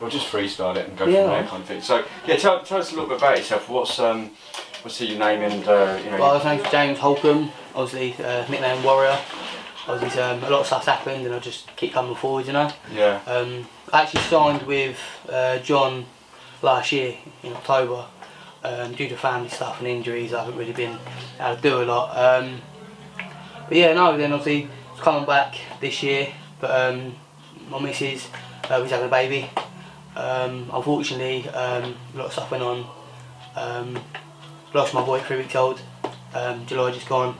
Or just freestyle it and go from there kind of thing. So yeah, tell us a little bit about yourself. What's your name and you know? Well, my name's James Holcombe. Obviously, nickname Warrior. Obviously, a lot of stuff's happened, and I just keep coming forward, you know. Yeah. I actually signed with John last year in October. Due to family stuff and injuries, I haven't really been able to do a lot. But yeah, no. Then obviously, coming back this year, but my missus was having a baby. Unfortunately, a lot of stuff went on. Lost my boy 3 weeks old. July just gone.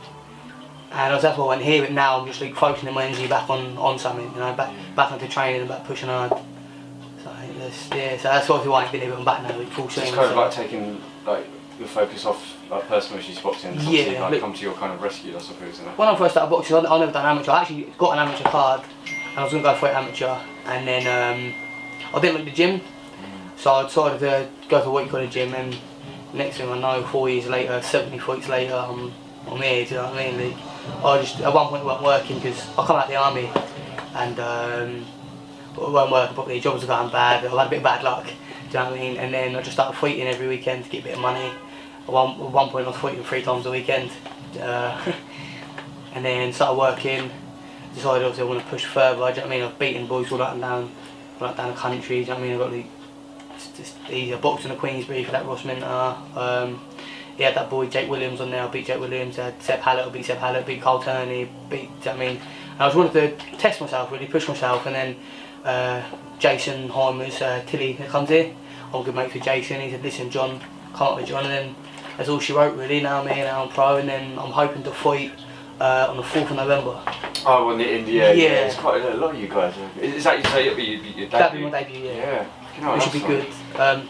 And that's why I went here, but now I'm just like focusing my energy back on something, you know, back into training and back pushing hard. So so that's why I ain't been able to back now, like full swing. It's kind of like taking like your focus off like personal issues boxing, and like come to your kind of rescue, I suppose. Isn't it? When I first started boxing, I never done amateur. I actually got an amateur card, and I was going to go for it amateur, and then I didn't like the gym, so I decided to go to what you call a gym, and next thing I know, 4 years later, 70 weeks later, I'm here. Do you know what I mean? Like, I just at one point wasn't working because I come out of the army, and I wasn't working properly. Jobs were going bad. I had a bit of bad luck. Do you know what I mean? And then I just started fighting every weekend to get a bit of money. At one point, I was fighting 3 times a weekend, and then started working. Decided obviously I want to push further. Do you know what I mean? I've beaten boys all up and down the country. Do you know what I mean? I've got the boxing the Queensbury for that Ross Minter. He had that boy Jake Williams on there. I beat Jake Williams. I had Seb Hallett. I beat Seb Hallett. Beat Carl Turney. Do you know what I mean? And I just wanted to test myself, really push myself. And then Jason Heimers, Tilly comes here. I'm good mates with Jason. He said, "Listen, John, come up with John." And then that's all she wrote, really. Now I'm pro, and then I'm hoping to fight on the 4th of November. Oh, in the yeah. It's quite a lot of you guys. Is that your debut? That'd be my debut, yeah. No, it should be good. I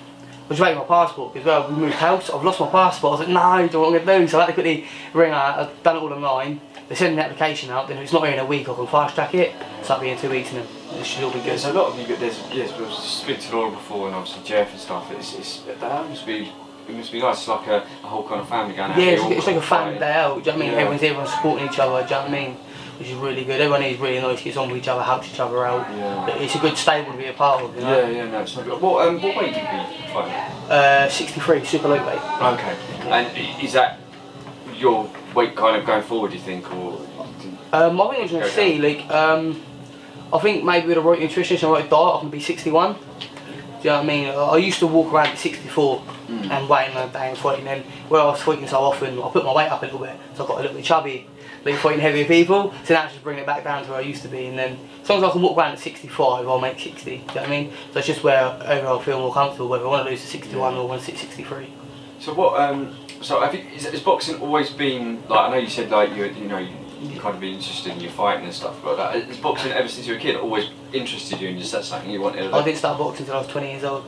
was waiting my passport because we moved house. I've lost my passport. I was like, no, I don't know what I'm going to do. So I had to quickly ring out. I've done it all online. They send the application out. Then if it's not here in a week, I can fast track it. So that'll be in 2 weeks, and then it should all be good. There's a lot of you. We've spoken to Laura before, and obviously Jeff and stuff. That must be. It must be nice. It's like a whole kind of family going out. Yeah, it's like a family day out. Do you know what I mean? Everyone's supporting each other. Do you know what I mean? Which is really good. Everyone is really nice, gets on with each other, helps each other out. Yeah. It's a good stable to be a part of, you know? Yeah, no, it's not good. What weight do you be fighting? 63, super lightweight. Okay. And is that your weight kind of going forward, do you think, or? I think I'm going to see, like, I think maybe with the right nutrition and the right diet, I can be 61. Do you know what I mean? I used to walk around at 64 and weighing a day and fighting. Then where I was fighting so often, I put my weight up a little bit, so I got a little bit chubby. Like fighting heavier people, so now I just bring it back down to where I used to be, and then as long as I can walk around at 65, I'll make 60. Do you know what I mean? So it's just wherever I feel more comfortable, whether I want to lose to 61 or want to sit 63. So what? So I think has boxing always been like? I know you said like you kind of been interested in your fighting and stuff like that. Has boxing ever since you were a kid always interested you, and just that's something you wanted? I didn't start boxing until I was 20 years old.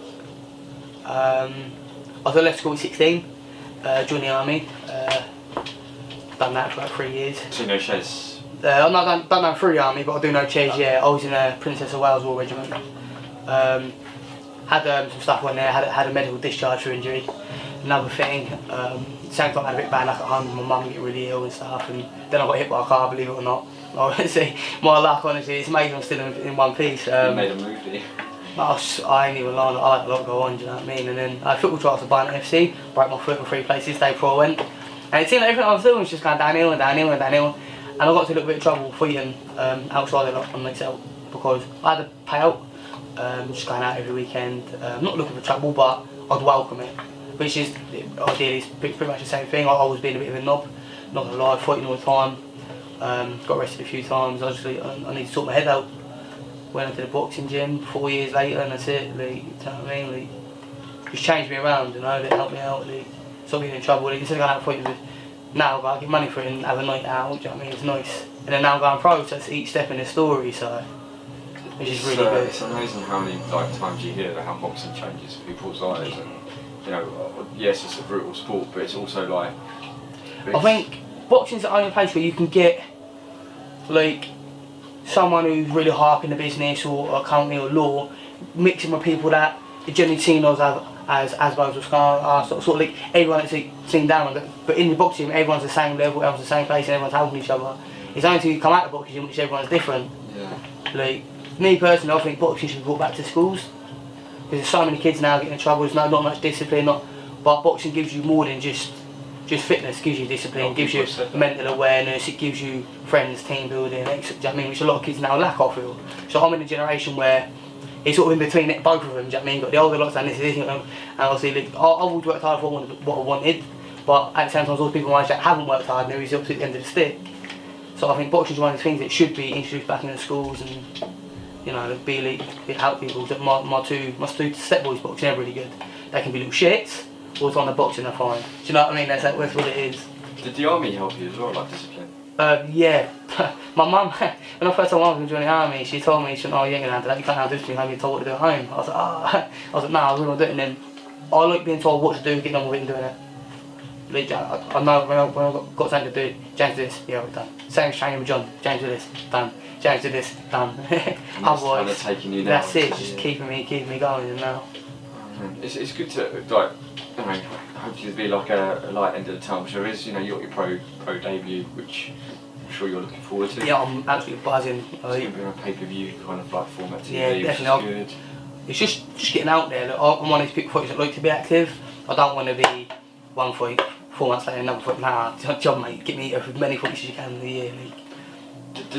I left school at 16, joined the army. Done that for about 3 years. So you know Chess? I'm not done through the army, but I do know Chess, yeah. I was in a Princess of Wales War Regiment. Had some stuff on there, had a medical discharge for injury. Another thing, same time I had a bit bad luck at home, my mum getting really ill and stuff, and then I got hit by a car, believe it or not. Honestly, my luck, honestly, it's amazing I'm still in one piece. You made a move, did you? I ain't even lying, I let a lot go on, do you know what I mean? And then I had football trials for Barnet FC, broke my foot in 3 places, day before I went. And it seemed like everything I was doing was just going downhill and downhill and downhill. And I got into a little bit of trouble fighting outside a lot on myself because I had a payout, just going out every weekend, not looking for trouble, but I'd welcome it. Which is, ideally, it's pretty much the same thing. I was being a bit of a knob, not gonna lie, fighting all the time. Got arrested a few times. I just I need to sort my head out. Went into the boxing gym 4 years later, and that's it. Like, you know what I mean? Like, just changed me around, you know. It helped me out. Like, stop getting in trouble. Like, instead of going out fighting with, now I get money for it and have a night out. Do you know what I mean? It's nice. And then now I'm going pro, so it's each step in the story. So, which is really good. It's amazing how many times you hear how boxing changes people's lives, and you know, yes, it's a brutal sport, but it's also like. I think boxing's the only place where you can get like someone who's really high up in the business or company or law, mixing with people that are generally seen as Asbos or Scar, sort of like everyone that's seen down on it. But in the boxing, everyone's the same level, everyone's the same place, and everyone's helping each other. It's only until you come out of boxing which everyone's different. Yeah. Like me personally, I think boxing should be brought back to schools. Because there's so many kids now getting in trouble, there's not much discipline, but boxing gives you more than just fitness. It gives you discipline, it gives you mental awareness, it gives you friends, team building, which a lot of kids now lack, I feel. So I'm in a generation where it's sort of in between both of them, do you know what I mean? Got the older lots and this is, and obviously like, I've always worked hard for what I wanted, but at the same time there's always people my age that haven't worked hard and they're the opposite end of the stick. So I think boxing is one of the things that should be introduced back into schools and, you know, be elite, help people. My two step boys boxing, they're really good. They can be little shits, or it's on the boxing they're fine. Do you know what I mean? That's what it is. Did the army help you as well, like discipline? Yeah. My mum, when I first told my mum to join the army, she told me, she said, oh, you ain't gonna handle that, you can't handle discipline, you're told what to do at home. I was like, oh. No, I was gonna do it, and then I like being told what to do, getting on with it and doing it. Like, I know when I got something to do, James do this, yeah, we're done. Same as training with John, James do this, done. James do this, done. Otherwise, kind of taking you now, that's it, just keeping me going and now. It's good to, like, I mean, hopefully there'll be like a light end of the tunnel. There is, you know, you got your pro debut, which I'm sure you're looking forward to. Yeah, I'm absolutely buzzing. It's going to be on a pay-per-view kind of like format TV, yeah, definitely. Which is good. It's just getting out there. Like, I'm one of these people that like to be active. I don't want to be one fight, 4 months later another fight. Nah, job mate, get me as many fights as you can in the year. Like.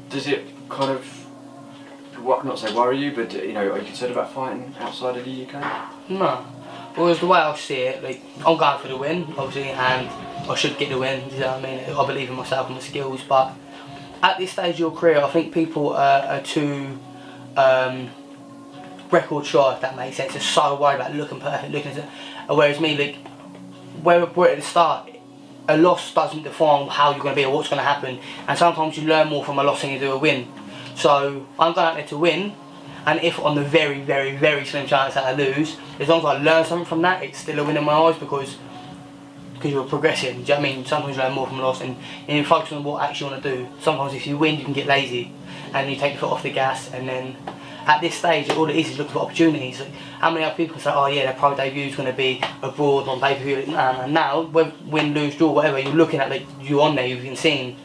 Does it kind of, not say worry you, but you know, are you concerned about fighting outside of the UK? No. Well, the way I see it, like, I'm going for the win, obviously, and I should get the win, you know what I mean? I believe in myself and my skills, but at this stage of your career, I think people are too record shy, if that makes sense. They're so worried about looking perfect, whereas me, like, where we're at the start, a loss doesn't define how you're going to be or what's going to happen, and sometimes you learn more from a loss than you do a win. So I'm going out there to win, and if on the very, very, very slim chance that I lose, as long as I learn something from that, it's still a win in my eyes because you're progressing. Do you know what I mean? Sometimes you learn more from a loss and you focus on what actually you want to do. Sometimes if you win, you can get lazy and you take your foot off the gas, and then at this stage, all it is looking for opportunities. Like, how many other people can say, oh yeah, their pro debut is going to be abroad on pay-per-view? And now, win, lose, draw, whatever, you're looking at, like, you on there, you've been seen.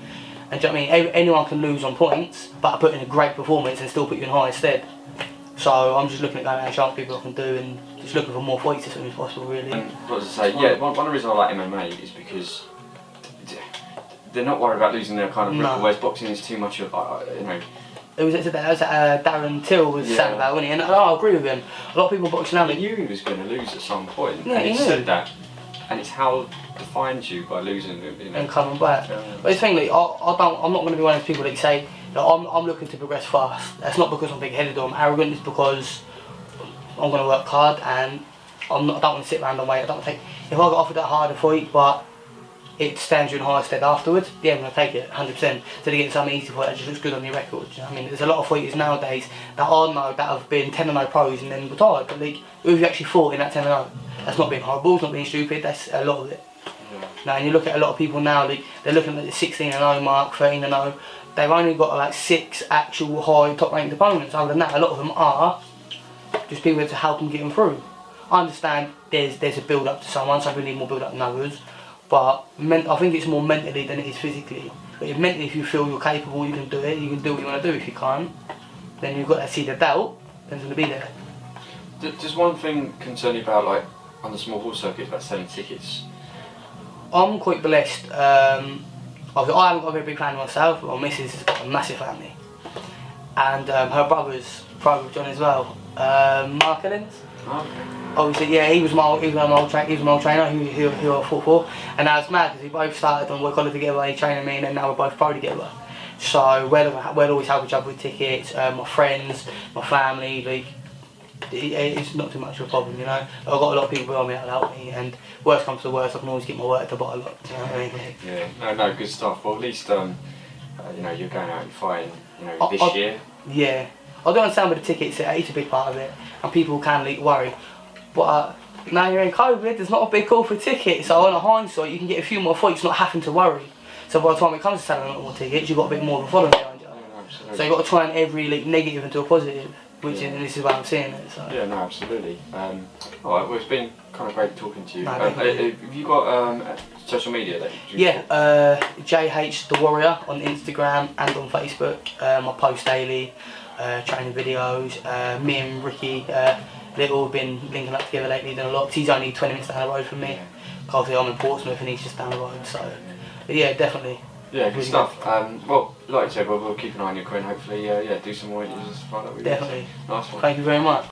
And do you know what I mean? Anyone can lose on points, but put in a great performance and still put you in higher stead. So I'm just looking at going out and showing people I can do and just looking for more fights as soon as possible, really. And what was I say? Yeah, one of the reasons I like MMA is because they're not worried about losing their kind of record, whereas boxing is too much of, you know. It was Darren Till was saying about, wasn't he? And I agree with him. A lot of people boxing now. He knew he was going to lose at some point, yeah, and he said that. And it's how defines you by losing, you know. And coming back. Yeah. But the thing, like, I'm not going to be one of those people that say that I'm looking to progress fast. That's not because I'm big-headed or I'm arrogant. It's because I'm going to work hard and I don't want to sit around and wait. I don't want to take. If I got offered that harder fight, but it stands you in higher stead afterwards, yeah, I'm going to take it 100%. So to get some easy fight that just looks good on your record. You know what I mean? There's a lot of fighters nowadays that I know that have been 10-0 pros and then retired. But like, who have you actually fought in that 10-0? That's not being horrible, it's not being stupid, that's a lot of it. Yeah. Now, and you look at a lot of people now, like, they're looking at the 16-0 mark, 13-0. They've only got like 6 actual high top-ranked opponents. Other than that, a lot of them are just people to help them get them through. I understand there's a build-up to someone, some people need more build-up than others. But I think it's more mentally than it is physically. But if mentally, if you feel you're capable, you can do it, you can do what you want to do. If you can't, then you've got that seed of doubt, then it's going to be there. Does one thing concern you about, like, on the small hall circuit, about selling tickets? I'm quite blessed. I haven't got a very big family myself, but my missus has got a massive family. And her brother's private with John as well, Mark Ellens. Okay. Obviously, yeah, he was my old trainer who I fought for, and now it's mad because we both started on work college together, he training me, and then now we're both pro together. So we'll always help each other with tickets. My friends, my family, like, it's not too much of a problem, you know. I've got a lot of people around me that'll help me, and worst comes to worst, I can always get my work to bottle up. You know what I mean? Yeah, no, good stuff. Well, at least you know, you're going out and fighting, you know, this year. Yeah, I don't understand with the tickets. It's a big part of it, and people can worry. But now you're in COVID, there's not a big call for tickets, so on a hindsight you can get a few more fights not having to worry. So by the time it comes to selling a lot more tickets, you've got a bit more of a following behind you. Yeah, so you've got to try and every negative into a positive, which is, and this is why I'm seeing it. So. Yeah, no, absolutely. Alright, well, it's been kind of great talking to you. No, have you got social media that you Yeah, JH The Warrior on Instagram and on Facebook. I post daily. training videos. Me and Ricky they've all been linking up together lately, doing a lot. 'Cause he's only 20 minutes down the road from me. Obviously I'm in Portsmouth and he's just down the road, so but yeah, definitely. Yeah, good Really stuff. Well, like I said, we'll keep an eye on your career and hopefully, do some more interviews and find out what you do. Definitely. Nice one. Thank you very much.